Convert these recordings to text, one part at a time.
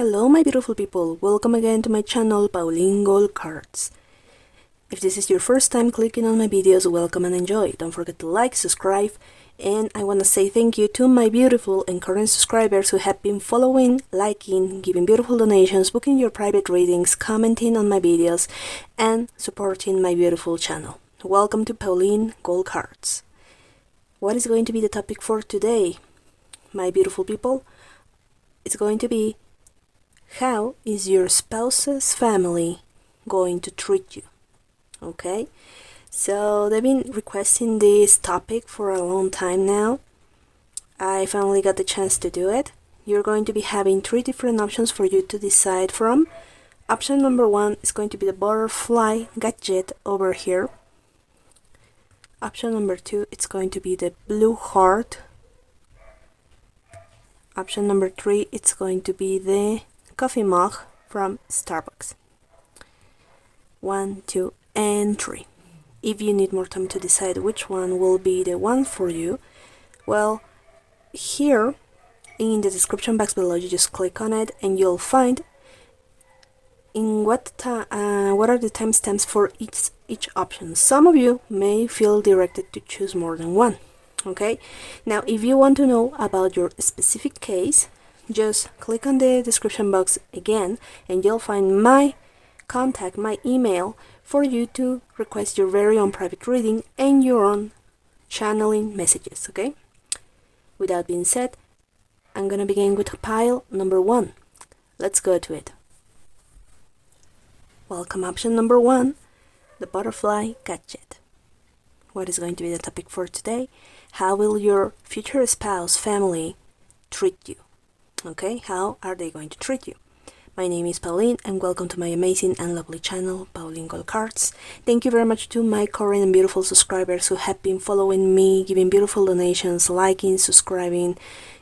Hello my beautiful people, welcome again to my channel Pauline Gold Cards. If this is your first time clicking on my videos, welcome and enjoy. Don't forget to like, subscribe, and I want to say thank you to my beautiful and current subscribers who have been following, liking, giving beautiful donations, booking your private readings, commenting on my videos, and supporting my beautiful channel. Welcome to Pauline Gold Cards. What is going to be the topic for today, my beautiful people? It's going to be, how is your spouse's family going to treat you? Okay, so they've been requesting this topic for a long time now. I finally got the chance to do it. You're going to be having 3 different options for you to decide from. Option number 1 is going to be the butterfly gadget over here. Option number 2, it's going to be the blue heart. Option number 3, it's going to be the coffee mug from Starbucks. 1, 2, and 3. If you need more time to decide which one will be the one for you, well, here in the description box below, you just click on it and you'll find in what are the timestamps for each option. Some of you may feel directed to choose more than one. Okay, now if you want to know about your specific case, just click on the description box again and you'll find my contact, my email, for you to request your very own private reading and your own channeling messages. Okay, with that being said, I'm gonna begin with pile number 1. Let's go to it. Welcome option number 1, the butterfly gadget. What is going to be the topic for today? How will your future spouse family treat you? Okay, how are they going to treat you? My name is Pauline and welcome to my amazing and lovely channel, Pauline Gold Cards. Thank you very much to my current and beautiful subscribers who have been following me, giving beautiful donations, liking, subscribing,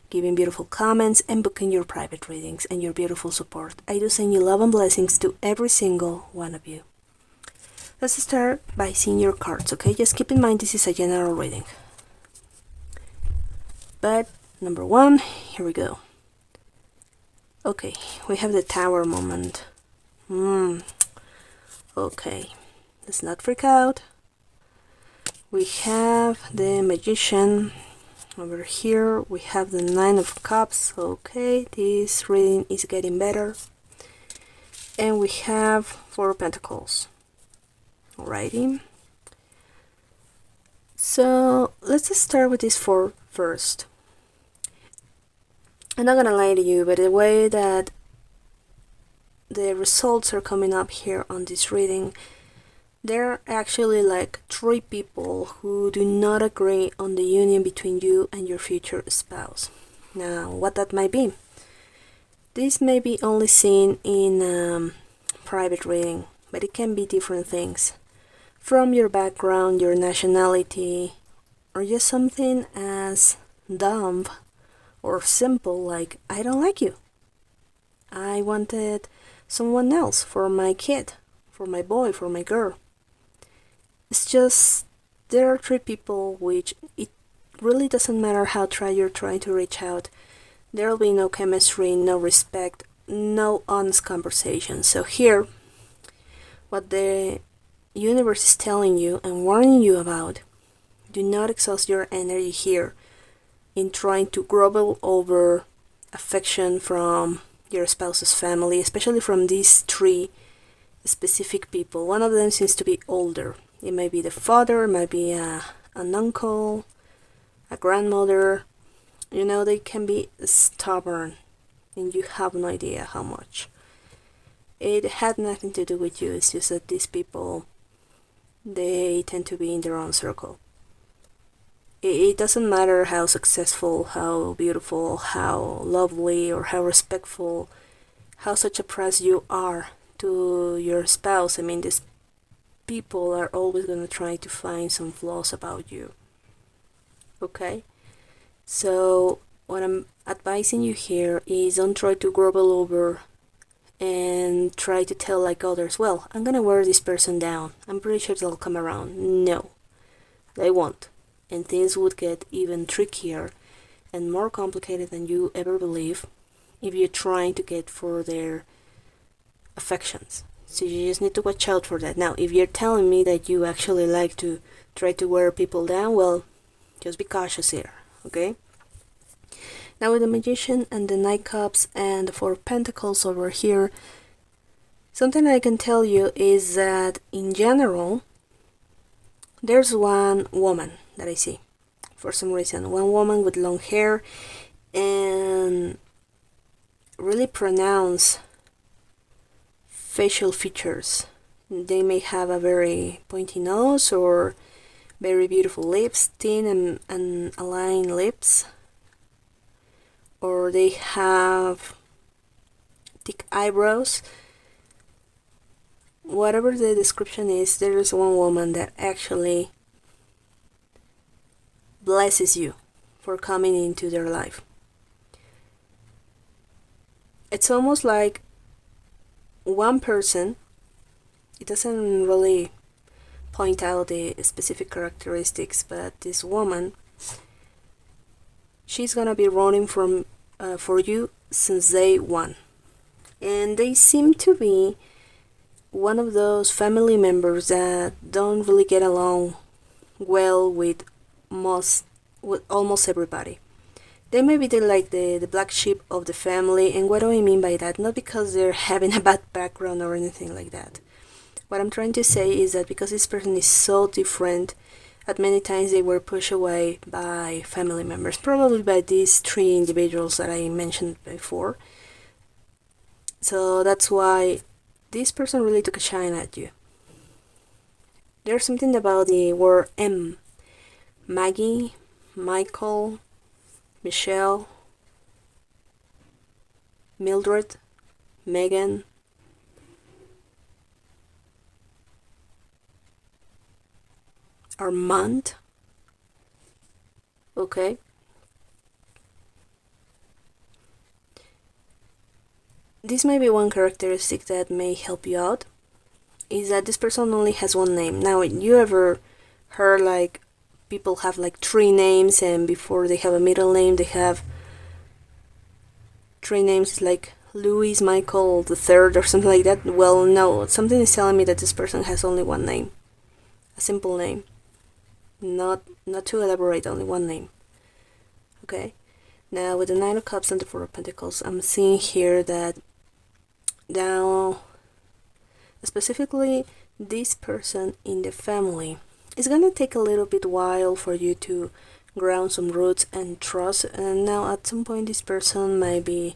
giving beautiful comments, and booking your private readings and your beautiful support. I do send you love and blessings to every single one of you. Let's start by seeing your cards, okay? Just keep in mind this is a general reading. But number 1, here we go. Okay, we have the tower moment. Okay, let's not freak out. We have the magician. Over here we have the 9 of cups. Okay, this reading is getting better. And we have 4 pentacles. Alrighty. So let's just start with these 4 first. I'm not gonna lie to you, but the way that the results are coming up here on this reading, there are actually like 3 people who do not agree on the union between you and your future spouse. Now, what that might be? This may be only seen in private reading, but it can be different things. From your background, your nationality, or just something as dumb or simple like, I don't like you. I wanted someone else for my kid, for my boy, for my girl. It's just, there are 3 people which it really doesn't matter how you're trying to reach out. There will be no chemistry, no respect, no honest conversation. So here, what the universe is telling you and warning you about, do not exhaust your energy here in trying to grovel over affection from your spouse's family, especially from these 3 specific people. One of them seems to be older. It might be the father, it might be an uncle, a grandmother. You know, they can be stubborn and you have no idea how much. It had nothing to do with you. It's just that these people, they tend to be in their own circle. It doesn't matter how successful, how beautiful, how lovely, or how respectful, how such a press you are to your spouse. I mean, these people are always going to try to find some flaws about you. Okay? So, what I'm advising you here is don't try to grovel over and try to tell like others, well, I'm going to wear this person down. I'm pretty sure they'll come around. No, they won't. And things would get even trickier and more complicated than you ever believe if you're trying to get for their affections. So you just need to watch out for that. Now, if you're telling me that you actually like to try to wear people down, well, just be cautious here, okay? Now with the Magician and the Knight Cups and the Four of Pentacles over here, something I can tell you is that in general, there's one woman that I see for some reason. One woman with long hair and really pronounced facial features. They may have a very pointy nose or very beautiful lips, thin and aligned lips, or they have thick eyebrows. Whatever the description is, there is one woman that actually blesses you for coming into their life. It's almost like one person, it doesn't really point out the specific characteristics, but this woman, she's gonna be rooting for you since day one. And they seem to be one of those family members that don't really get along well with almost everybody. They may be the black sheep of the family. And what do I mean by that? Not because they're having a bad background or anything like that. What I'm trying to say is that because this person is so different, at many times they were pushed away by family members, probably by these three individuals that I mentioned before. So that's why this person really took a shine at you. There's something about the word M. Maggie, Michael, Michelle, Mildred, Megan, Armand. Okay. This may be one characteristic that may help you out, is that this person only has one name. Now, you ever heard like people have like three names, and before they have a middle name they have three names like Louis, Michael the third or something like that? Well, no, something is telling me that this person has only one name, a simple name, not to elaborate, only one name. Okay. Now with the Nine of Cups and the Four of Pentacles, I'm seeing here that now specifically this person in the family, it's gonna take a little bit while for you to ground some roots and trust. And now at some point this person might be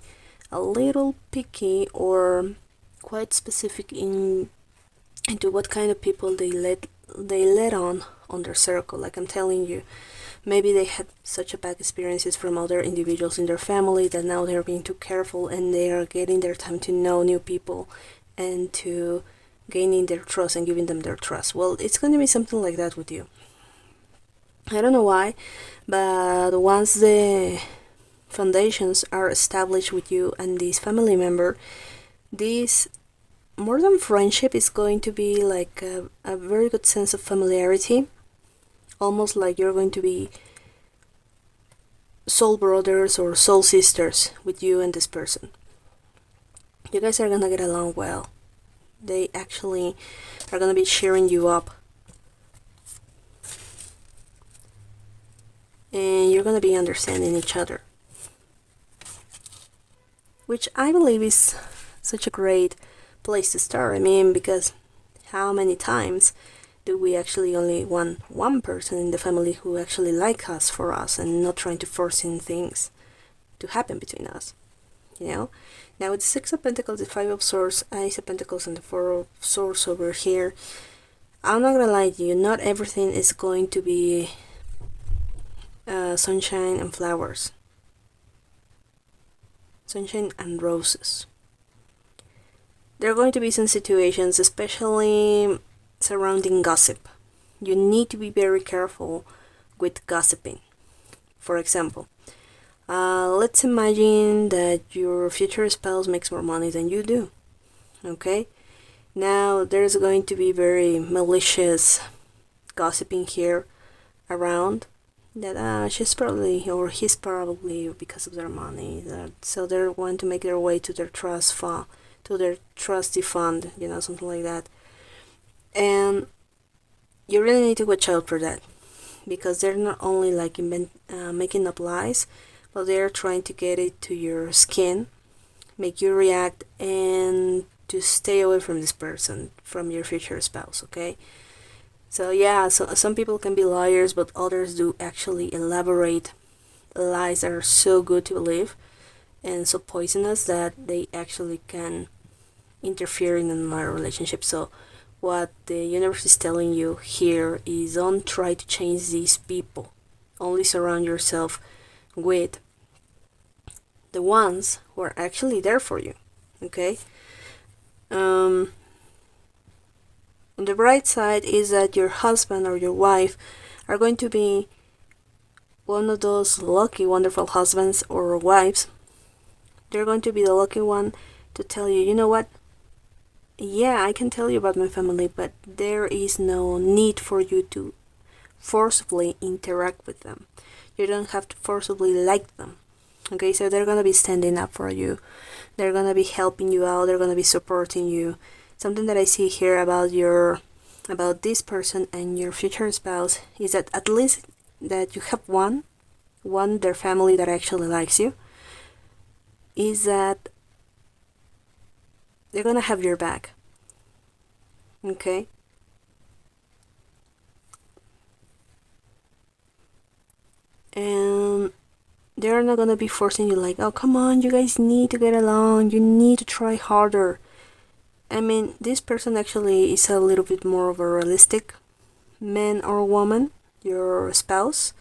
a little picky or quite specific into what kind of people they let on their circle. Like I'm telling you, maybe they had such a bad experiences from other individuals in their family that now they're being too careful and they are getting their time to know new people and to gaining their trust and giving them their trust. Well, it's going to be something like that with you. I don't know why, but once the foundations are established with you and this family member, this more than friendship is going to be like a very good sense of familiarity, almost like you're going to be soul brothers or soul sisters with you and this person. You guys are gonna get along well. They actually are gonna be cheering you up, and you're gonna be understanding each other, which I believe is such a great place to start. I mean, because how many times do we actually only want one person in the family who actually like us for us and not trying to force in things to happen between us, you know? Now with the Six of Pentacles, the Five of Swords, Ace of Pentacles, and the Four of Swords over here, I'm not gonna lie to you, not everything is going to be sunshine and flowers, sunshine and roses. There are going to be some situations, especially surrounding gossip. You need to be very careful with gossiping. For example, let's imagine that your future spouse makes more money than you do. Okay? Now there's going to be very malicious gossiping here around. that she's probably, or he's probably, because of their money, so they're going to make their way to their trust fund, to their trusty fund, something like that. And you really need to watch out for that, because they're not only like making up lies, but they're trying to get it to your skin, make you react, and to stay away from this person, from your future spouse, okay? So yeah, so some people can be liars, but others do actually elaborate lies that are so good to believe and so poisonous that they actually can interfere in another relationship. So what the universe is telling you here is, don't try to change these people. Only surround yourself with the ones who are actually there for you, okay? On the bright side is that your husband or your wife are going to be one of those lucky, wonderful husbands or wives. They're going to be the lucky one to tell you, you know what? Yeah, I can tell you about my family, but there is no need for you to forcibly interact with them. You don't have to forcibly like them. Okay, so they're gonna be standing up for you. They're gonna be helping you out. They're gonna be supporting you. Something that I see here about this person and your future spouse is that at least that you have one their family that actually likes you, is that they're gonna have your back. Okay? And they're not gonna be forcing you like, oh, come on, you guys need to get along, you need to try harder. I mean, this person actually is a little bit more of a realistic man or woman, your spouse.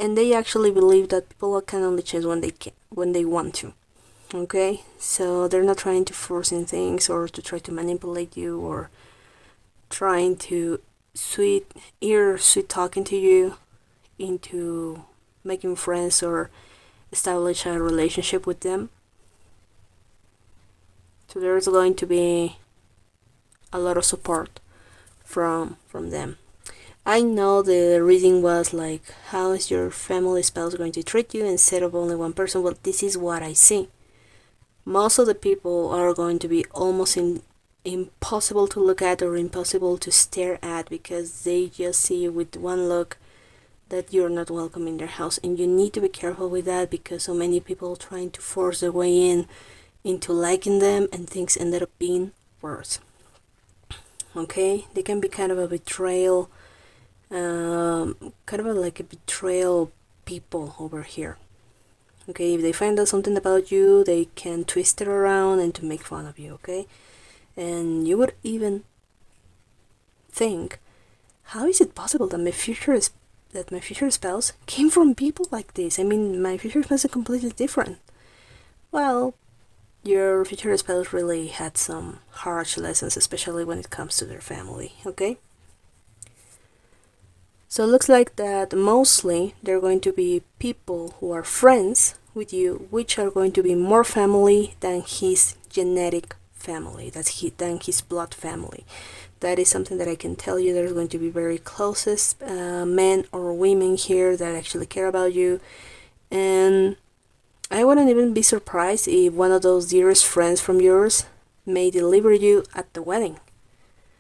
And they actually believe that people can only change when they want to. Okay? So they're not trying to force in things or to try to manipulate you or trying to sweet talking to you into making friends or establish a relationship with them. So there's going to be a lot of support from them. I know the reading was like, how is your family spouse going to treat you instead of only one person? Well, this is what I see. Most of the people are going to be almost impossible to look at or impossible to stare at, because they just see you with one look that you're not welcome in their house. And you need to be careful with that, because so many people trying to force their way into liking them, and things ended up being worse. Okay, they can be kind of a betrayal, like a betrayal people over here. Okay, if they find out something about you, they can twist it around and to make fun of you. Okay, and you would even think, how is it possible that my future spouse came from people like this? I mean, my future spouse is completely different. Well, your future spouse really had some harsh lessons, especially when it comes to their family, okay? So it looks like that mostly they're going to be people who are friends with you, which are going to be more family than his genetic family, than his blood family. That is something that I can tell you. There's going to be very closest men or women here that actually care about you. And I wouldn't even be surprised if one of those dearest friends from yours may deliver you at the wedding.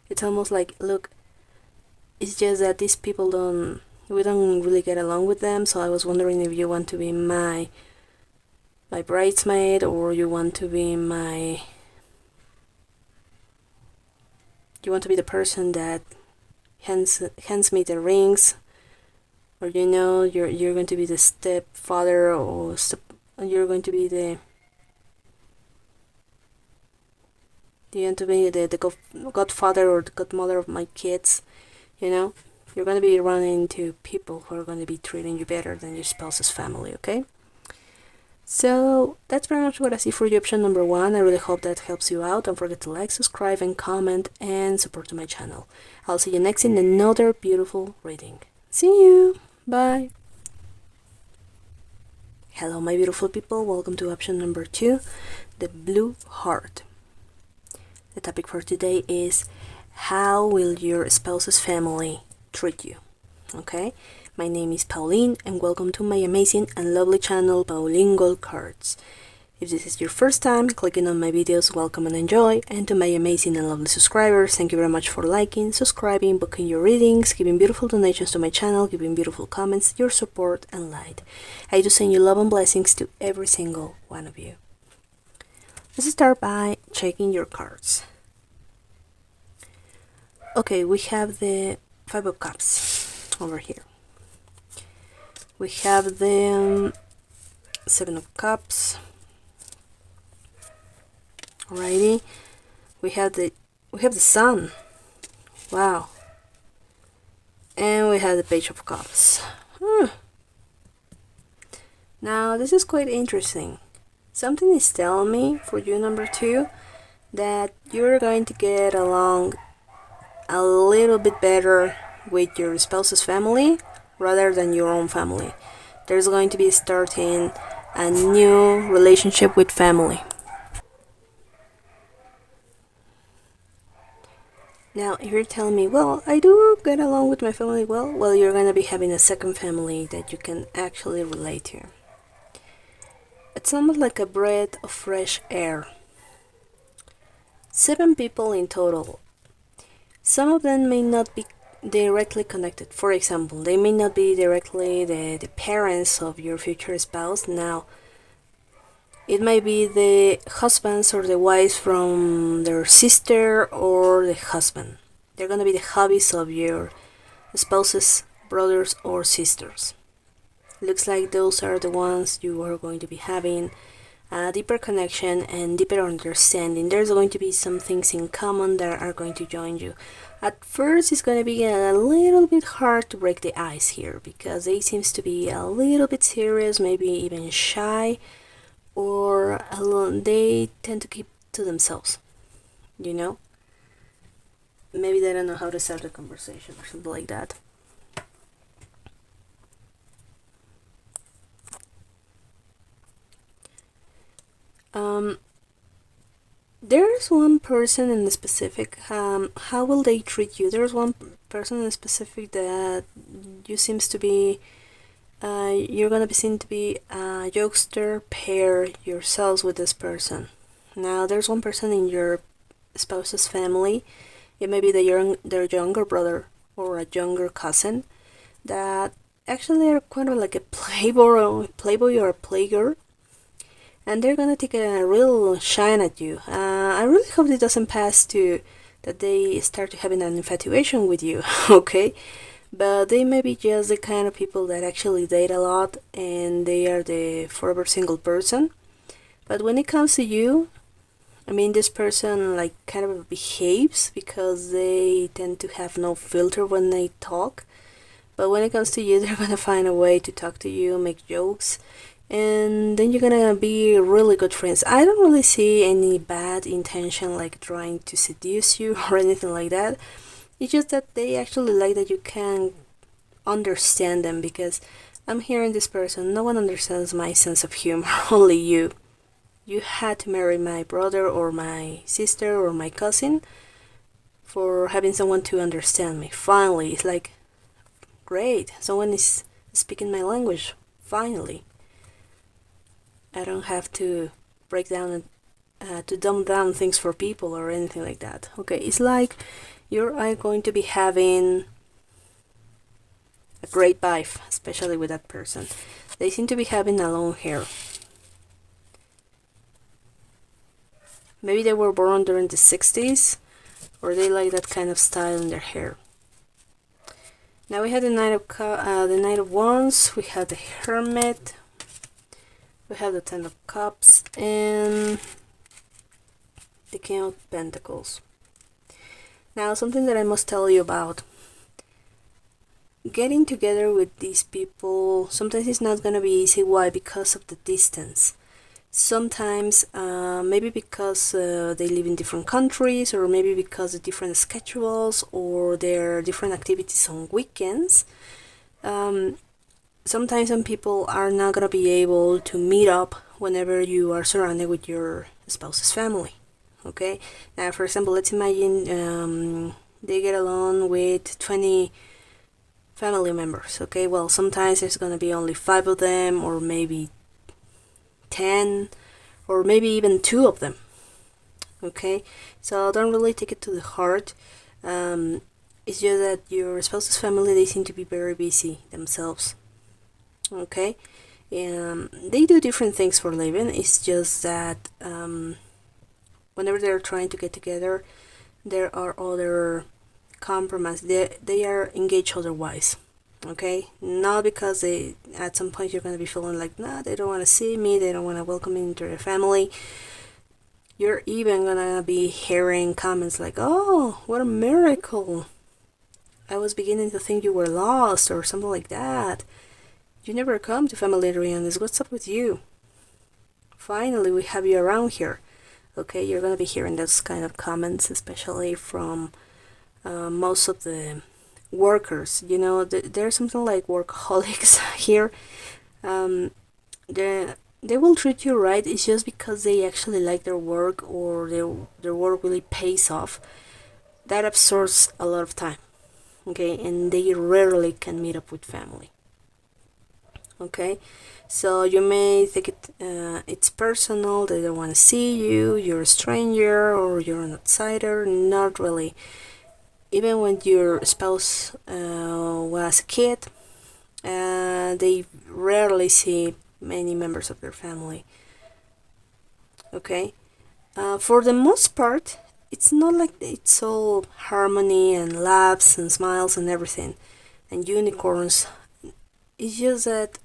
It's almost like, look, it's just that these people we don't really get along with them, so I was wondering if you want to be my bridesmaid, or you want to be the person that hands me the rings, or you're going to be the stepfather, or you're going to be the godfather or the godmother of my kids. You're going to be running into people who are going to be treating you better than your spouse's family, okay? So that's pretty much what I see for you, option number 1. I really hope that helps you out. Don't forget to like, subscribe, and comment, and support to my channel. I'll see you next in another beautiful reading. See you! Bye! Hello, my beautiful people. Welcome to option number 2, the blue heart. The topic for today is, how will your spouse's family treat you? Okay, my name is Pauline and welcome to my amazing and lovely channel Pauline Gold Cards. If this is your first time clicking on my videos, welcome and enjoy. And to my amazing and lovely subscribers, thank you very much for liking, subscribing, booking your readings, giving beautiful donations to my channel, giving beautiful comments, your support and light. I do send you love and blessings to every single one of you. Let's start by checking your cards. Okay, we have the Five of Cups over here. We have the Seven of Cups. Alrighty, we have the Sun. Wow. And we have the Page of Cups. Now this is quite interesting. Something is telling me for you, number 2, that you're going to get along a little bit better with your spouse's family rather than your own family. There's going to be starting a new relationship with family. Now, if you're telling me, well, I do get along with my family well, you're going to be having a second family that you can actually relate to. It's almost like a breath of fresh air. 7 people in total. Some of them may not be directly connected. For example, they may not be directly the parents of your future spouse. Now, it might be the husbands or the wives from their sister or the husband. They're going to be the hobbies of your spouse's brothers or sisters. Looks like those are the ones you are going to be having a deeper connection and deeper understanding. There's going to be some things in common that are going to join you. At first, it's going to be a little bit hard to break the ice here because they seems to be a little bit serious, maybe even shy, or alone. They tend to keep to themselves, you know? Maybe they don't know how to start a conversation or something like that. There's one person in specific, how will they treat you? There's one person in specific that you seems to be, you're gonna be seen to be a jokester, pair yourselves with this person. Now, there's one person in your spouse's family, it may be their younger brother or a younger cousin, that actually are kind of like a playboy or a playgirl. And they're gonna take a real shine at you. I really hope it doesn't pass to that they start having an infatuation with you, okay? But they may be just the kind of people that actually date a lot and they are the forever single person. But when it comes to you, I mean, this person like kind of behaves because they tend to have no filter when they talk. But when it comes to you, they're gonna find a way to talk to you, make jokes, and then you're gonna be really good friends. I don't really see any bad intention like trying to seduce you or anything like that. It's just that they actually like that you can understand them, because I'm hearing this person, no one understands my sense of humor, only you. You had to marry my brother or my sister or my cousin for having someone to understand me. Finally, it's like, great, someone is speaking my language, finally. I don't have to break down to dumb down things for people or anything like that. Okay, it's like you're going to be having a great vibe, especially with that person. They seem to be having a long hair. Maybe they were born during the 60s, or they like that kind of style in their hair. Now we have the Knight of Wands, we have the Hermit, we have the 10 of Cups, and the King of Pentacles. Now, something that I must tell you about. Getting together with these people, sometimes it's not gonna be easy. Why? Because of the distance. Sometimes, maybe because they live in different countries, or maybe because of different schedules, or their different activities on weekends. Sometimes some people are not gonna be able to meet up whenever you are surrounded with your spouse's family. Okay, now for example, let's imagine they get along with 20 family members, okay? Well, sometimes there's gonna be only 5 of them, or maybe 10, or maybe even 2 of them, okay? So don't really take it to the heart. It's just that your spouse's family, they seem to be very busy themselves, okay? They do different things for a living. It's just that whenever they're trying to get together, there are other compromises. They are engaged otherwise, okay? Not because they, at some point you're going to be feeling like, nah, they don't want to see me, they don't want to welcome me into their family. You're even going to be hearing comments like, oh, what a miracle, I was beginning to think you were lost, or something like that. You never come to family reunions, what's up with you? Finally, we have you around here. Okay, you're going to be hearing those kind of comments, especially from most of the workers. You know, there's something like workaholics here. They will treat you right. It's just because they actually like their work, or their work really pays off. That absorbs a lot of time, okay? And they rarely can meet up with family, okay? So you may think it's personal, they don't want to see you, you're a stranger, or you're an outsider. Not really. Even when your spouse was a kid, they rarely see many members of their family, okay? For the most part, it's not like it's all harmony and laughs and smiles and everything and unicorns. It's just that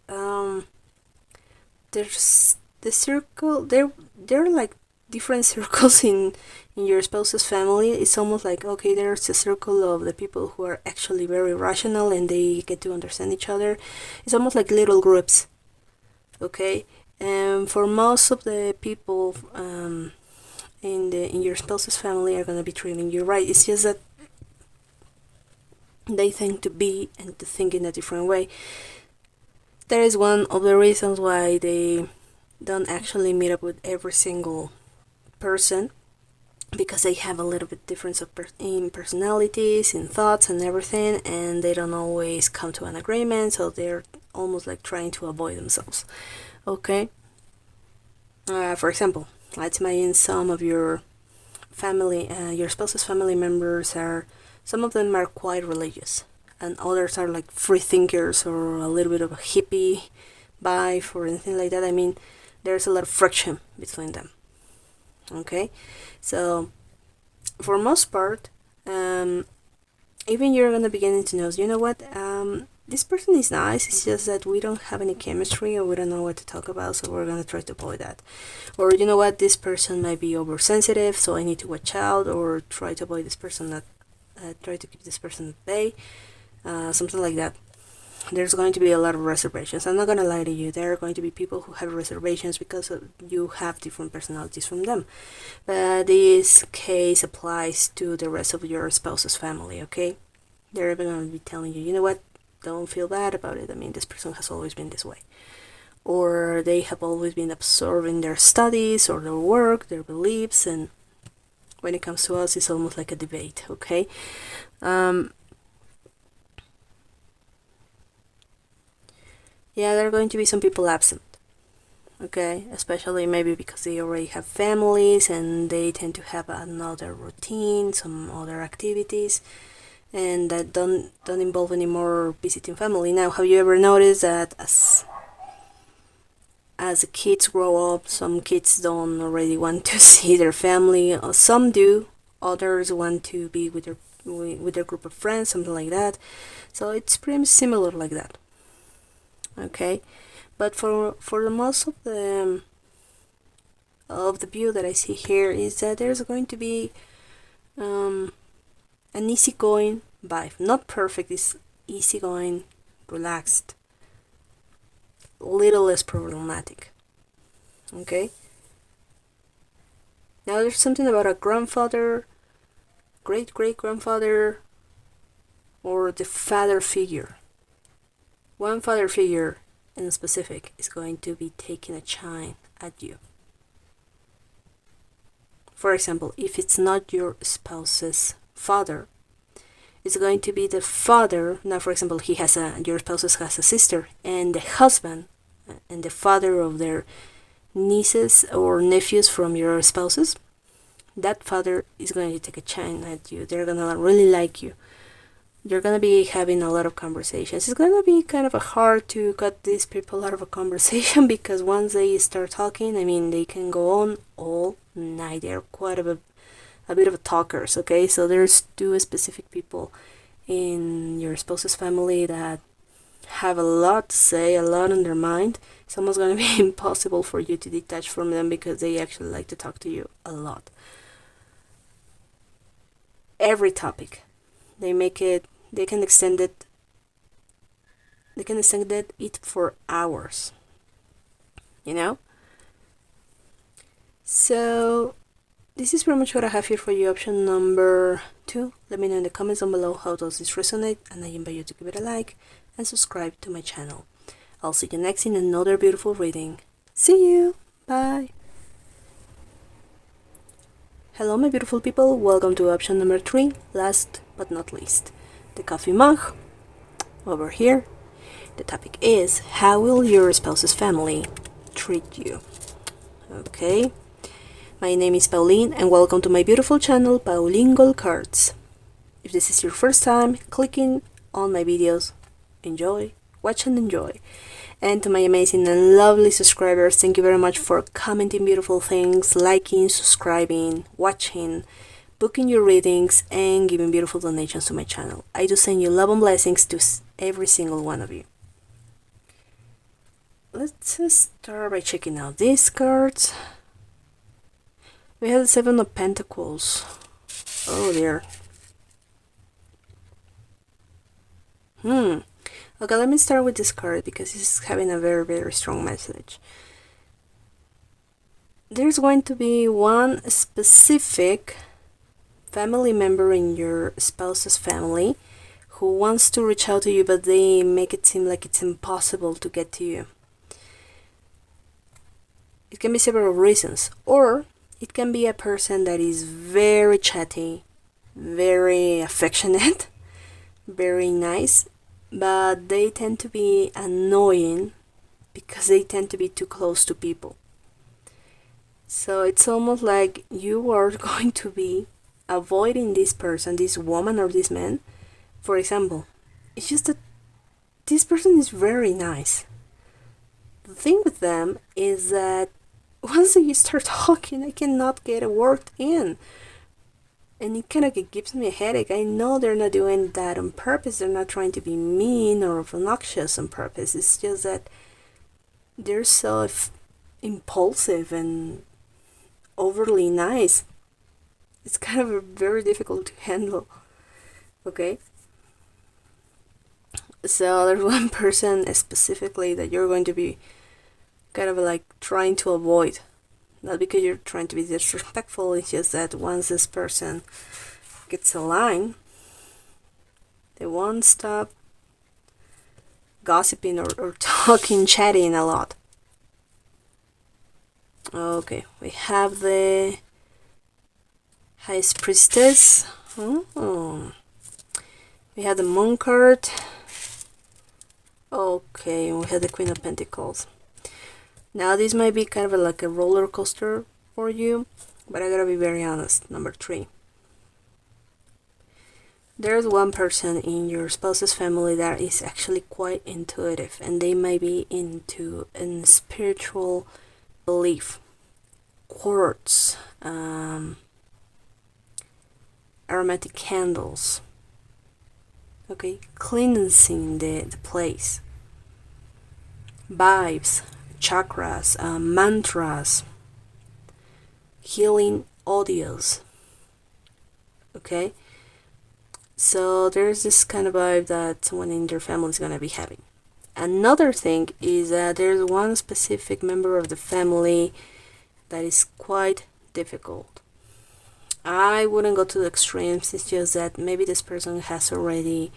there's the circle, there are like different circles in your spouse's family. It's almost like, okay, there's a circle of the people who are actually very rational and they get to understand each other. It's almost like little groups, okay? And for most of the people in your spouse's family are gonna be treating you right. It's just that they tend to be and to think in a different way. That is one of the reasons why they don't actually meet up with every single person, because they have a little bit difference in personalities, in thoughts and everything, and they don't always come to an agreement, so they're almost like trying to avoid themselves, okay? For example, let's imagine some of your family, your spouse's family members some of them are quite religious, and others are like free thinkers or a little bit of a hippie vibe or anything like that. I mean, there's a lot of friction between them, okay? So for most part, even you're gonna begin to know, you know what, this person is nice, it's just that we don't have any chemistry, or we don't know what to talk about, so we're gonna try to avoid that. Or you know what, this person might be oversensitive, so I need to watch out, or try to avoid this person, try to keep this person at bay, something like that. There's going to be a lot of reservations. I'm not gonna lie to you, there are going to be people who have reservations because you have different personalities from them. But this case applies to the rest of your spouse's family, okay? They're even gonna be telling you, you know what, don't feel bad about it. I mean, this person has always been this way. Or they have always been absorbing their studies or their work, their beliefs, and when it comes to us, it's almost like a debate, okay? Yeah, there are going to be some people absent, okay? Especially maybe because they already have families and they tend to have another routine, some other activities, and that don't involve any more visiting family. Now, have you ever noticed that as the kids grow up, some kids don't already want to see their family, or some do, others want to be with their group of friends, something like that. So it's pretty similar like that, okay? But for the most of the view that I see here is that there's going to be an easygoing vibe. Not perfect, it's easygoing, relaxed, a little less problematic, okay? Now there's something about a grandfather, great-great-grandfather, or the father figure. One father figure in specific is going to be taking a shine at you. For example, if it's not your spouse's father, It's going to be the father. Now, for example, your spouse has a sister, and the husband and the father of their nieces or nephews from your spouses. That father is going to take a chance at you. They're gonna really like you. You're gonna be having a lot of conversations. It's gonna be kind of hard to cut these people out of a conversation because once they start talking, I mean, they can go on all night. They're quite a bit of talkers, okay? So there's two specific people in your spouse's family that have a lot to say, a lot on their mind. It's almost gonna be impossible for you to detach from them because they actually like to talk to you a lot. Every topic. They can extend it for hours. You know? So this is pretty much what I have here for you. Option number 2. Let me know in the comments down below how does this resonate, and I invite you to give it a like and subscribe to my channel. I'll see you next in another beautiful reading. See you! Bye! Hello my beautiful people, welcome to option number 3, last but not least. The coffee mug, over here. The topic is, how will your spouse's family treat you? Okay, my name is Pauline and welcome to my beautiful channel, Pauline Gold Cards. If this is your first time clicking on my videos, enjoy, watch and enjoy. And to my amazing and lovely subscribers, thank you very much for commenting beautiful things, liking, subscribing, watching, booking your readings, and giving beautiful donations to my channel. I do send you love and blessings to every single one of you. Let's start by checking out these cards. We have the 7 of Pentacles. Oh dear. Okay, let me start with this card because it's having a very, very strong message. There's going to be one specific family member in your spouse's family who wants to reach out to you, but they make it seem like it's impossible to get to you. It can be several reasons, or it can be a person that is very chatty, very affectionate, very nice, but they tend to be annoying because they tend to be too close to people. So it's almost like you are going to be avoiding this person, this woman or this man. For example, it's just that this person is very nice. The thing with them is that once you start talking, I cannot get a word in. And it kind of gives me a headache. I know they're not doing that on purpose. They're not trying to be mean or obnoxious on purpose. It's just that they're so impulsive and overly nice. It's kind of very difficult to handle. Okay? So there's one person specifically that you're going to be kind of like trying to avoid. Not because you're trying to be disrespectful, it's just that once this person gets a line, they won't stop gossiping or talking, chatting a lot. Okay, we have the High Priestess. Oh. We have the Moon card. Okay, we have the Queen of Pentacles. Now this might be kind of like a roller coaster for you, but I gotta be very honest. Number 3. There's one person in your spouse's family that is actually quite intuitive, and they might be into a spiritual belief. Quartz, aromatic candles, okay, cleansing the place, vibes, chakras, mantras, healing audios. Okay, so there's this kind of vibe that someone in their family is gonna be having. Another thing is that there's one specific member of the family that is quite difficult. I wouldn't go to the extremes. It's just that maybe this person has already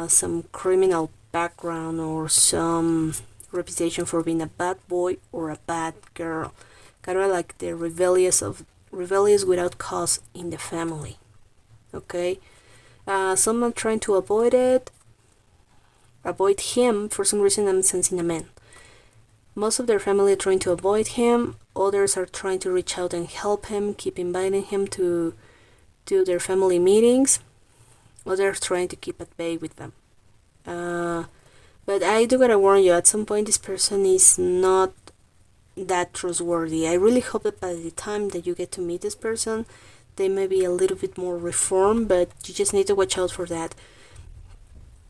some criminal background or some reputation for being a bad boy or a bad girl, kind of like the rebellious without cause in the family. Okay, Some are trying to avoid him. For some reason I'm sensing a man. Most of their family are trying to avoid him. Others are trying to reach out and help him, keep inviting him to their family meetings. Others trying to keep at bay with them. But I do gotta warn you, at some point this person is not that trustworthy. I really hope that by the time that you get to meet this person, they may be a little bit more reformed, but you just need to watch out for that.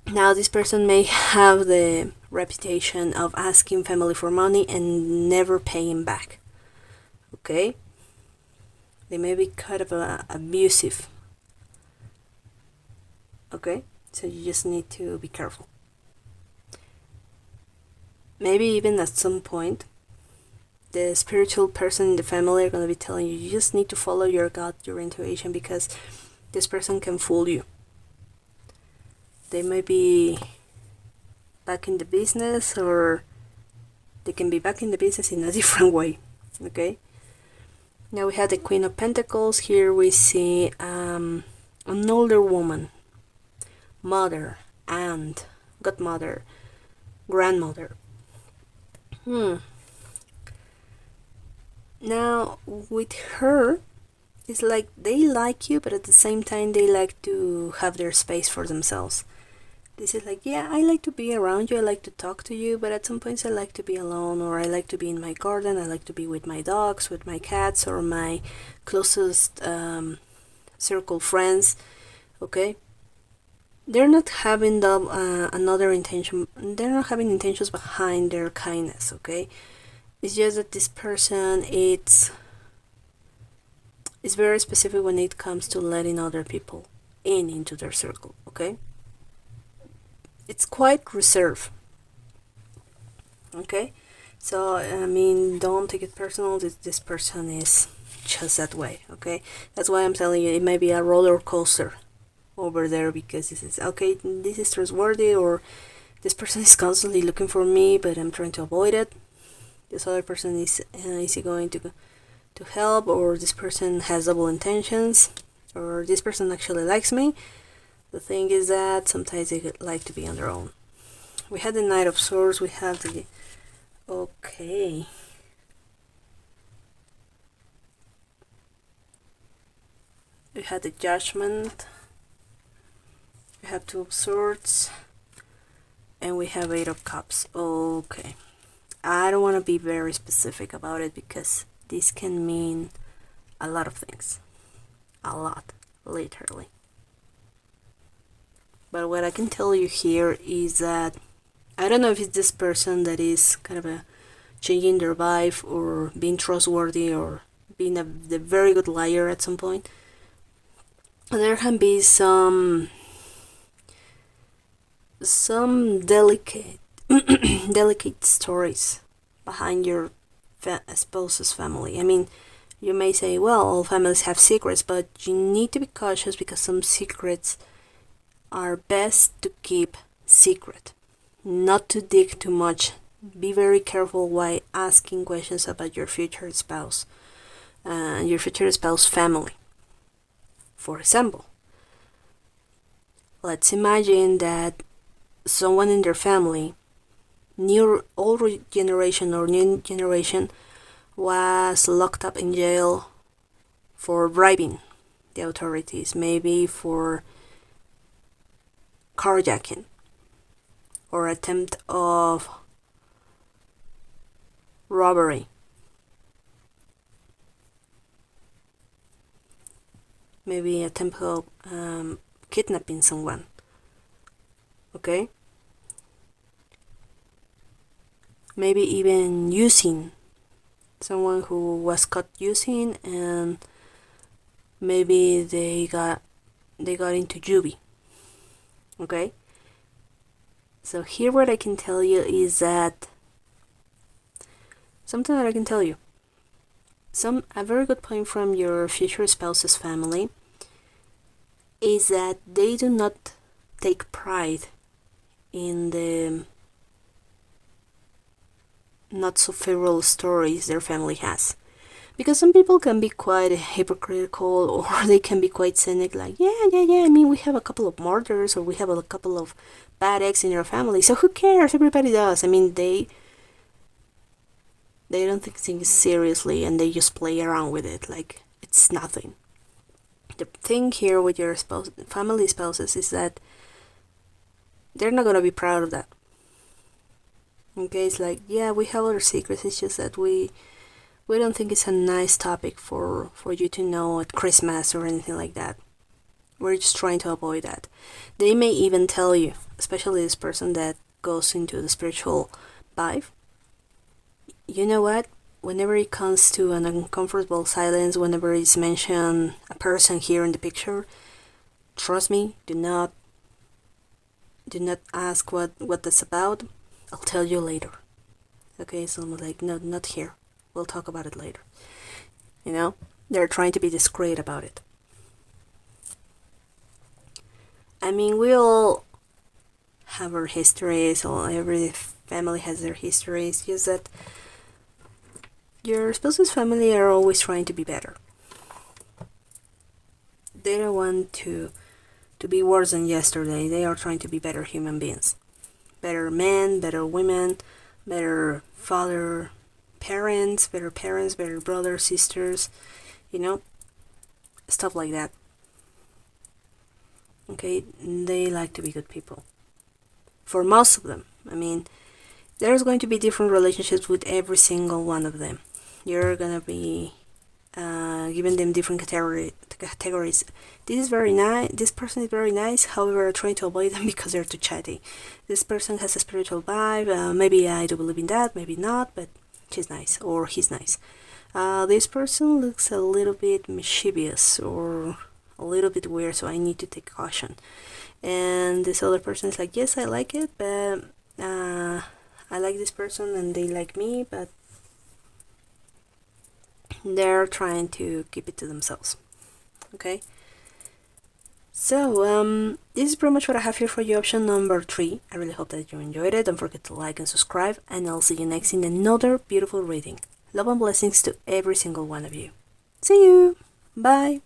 Now, this person may have the reputation of asking family for money and never paying back. Okay? They may be kind of abusive. Okay? So you just need to be careful. Maybe even at some point, the spiritual person in the family are going to be telling you, you just need to follow your gut, your intuition, because this person can fool you. They may be back in the business, or they can be back in the business in a different way. Okay? Now we have the Queen of Pentacles. Here we see an older woman, mother, aunt, godmother, grandmother. Now with her, it's like they like you, but at the same time they like to have their space for themselves. This is like, yeah, I like to be around you, I like to talk to you, but at some points I like to be alone, or I like to be in my garden, I like to be with my dogs, with my cats, or my closest circle friends. Okay? They're not having another intention. They're not having intentions behind their kindness. Okay, it's just that this person is very specific when it comes to letting other people into their circle. Okay, it's quite reserved. Okay, so I mean, don't take it personal. This person is just that way. Okay, that's why I'm telling you, it may be a roller coaster over there, because this is okay, this is trustworthy, or this person is constantly looking for me but I'm trying to avoid it. This other person is going to help, or this person has double intentions, or this person actually likes me. The thing is that sometimes they like to be on their own. We had the Knight of Swords, we have the okay, we had the Judgment, we have Two of Swords, and we have Eight of Cups. Okay, I don't want to be very specific about it because this can mean a lot of things. A lot, literally. But what I can tell you here is that I don't know if it's this person that is kind of changing their vibe, or being trustworthy, or being the very good liar at some point. And there can be some delicate delicate stories behind your spouse's family. I mean, you may say, well, all families have secrets, but you need to be cautious because some secrets are best to keep secret, not to dig too much. Be very careful while asking questions about your future spouse and your future spouse family. For example, let's imagine that someone in their family, old generation or new generation, was locked up in jail for bribing the authorities, maybe for carjacking or attempt of robbery. Maybe attempt of kidnapping someone. Okay? Maybe even using someone who was caught using, and maybe they got into juvie. Okay? So here what I can tell you is that something that I can tell you. A very good point from your future spouse's family is that they do not take pride in the not so favorable stories their family has, Because some people can be quite hypocritical, or they can be quite cynic, like, yeah, I mean, we have a couple of murders, or we have a couple of bad eggs in your family, so who cares? Everybody does. I mean, they don't take things seriously, and they just play around with it like it's nothing. The thing here with your family spouses is that they're not gonna be proud of that. Okay, it's like, yeah, we have our secrets, it's just that we don't think it's a nice topic for you to know at Christmas or anything like that. We're just trying to avoid that. They may even tell you, especially this person that goes into the spiritual vibe, you know what? Whenever it comes to an uncomfortable silence, whenever it's mentioned a person here in the picture, trust me, do not ask what that's about. I'll tell you later. Okay, so I'm like, no, not here. We'll talk about it later. You know, they're trying to be discreet about it. I mean, we all have our histories, or every family has their histories, just that your spouse's family are always trying to be better. They don't want to be worse than yesterday. They are trying to be better human beings. Better men, better women, better parents, better brothers, sisters, you know, stuff like that. Okay, they like to be good people. For most of them. I mean, there's going to be different relationships with every single one of them. You're gonna be giving them different categories. This is very nice. This person is very nice. However, I'm trying to avoid them because they're too chatty. This person has a spiritual vibe. Maybe I do believe in that. Maybe not. But she's nice, or he's nice. This person looks a little bit mischievous or a little bit weird, so I need to take caution. And this other person is like, yes, I like it, but I like this person and they like me, but they're trying to keep it to themselves. Okay, so this is pretty much what I have here for you, option number 3. I really hope that you enjoyed it. Don't forget to like and subscribe, and I'll see you next in another beautiful reading. Love and blessings to every single one of you. See you. Bye.